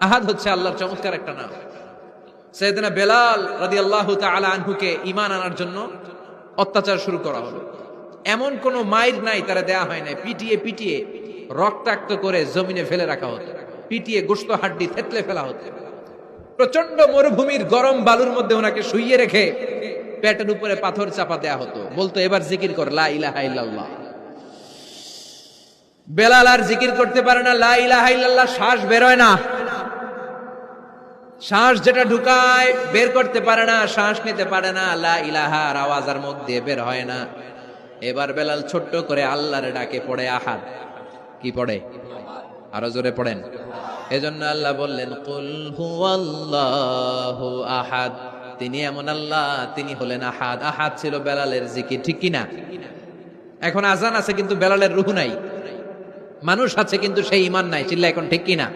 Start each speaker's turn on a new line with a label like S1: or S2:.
S1: আহাদ হচ্ছে আল্লাহর চমৎকার একটা নাম। সাইয়েদনা বেলাল রাদিয়াল্লাহু তাআলা আনহুকে ঈমান আনার জন্য অত্যাচার শুরু করা হলো। এমন কোন মাইর নাই তারা দেয়া হয় নাই, পিটিয়ে পিটিয়ে রক্তাক্ত করে জমিনে ফেলে রাখা হতো, পিটিয়ে গোশত হাড্ডি থেতলে ফেলা হতো। প্রচন্ড মরুভূমির গরম বালুর মধ্যে ওনাকে শুইয়ে রেখে পেটের উপরে পাথর চাপা দেয়া হতো, বলতো এবার জিকির কর লা ইলাহা ইল্লাল্লাহ। বেলাল আর জিকির করতে পারে না, লা ইলাহা ইল্লাল্লাহ শ্বাস বের হয় না, শ্বাস যেটা ঢুকায় বের করতে পারে না, শ্বাস নিতে পারে না, লা ইলাহার আওয়াজ আর মুখ দিয়ে বের হয় না। এবার বেলাল ছোট্ট করে আল্লাহর ডাকে পড়ে আহাদ। কি পড়ে? আরো জোরে পড়েন। এজন্য আল্লাহ বললেন কুল হুয়াল্লাহু আহাদ, তিনি এমন আল্লাহ, তিনি হলেন আহাদ। আহাদ ছিল বেলালের জিকির, ঠিক কিনা? এখন আজান আছে কিন্তু বেলালের রূহ নাই, মানুষ আছে কিন্তু সেই ঈমান নাই, চিল্লা এখন ঠিক কিনা?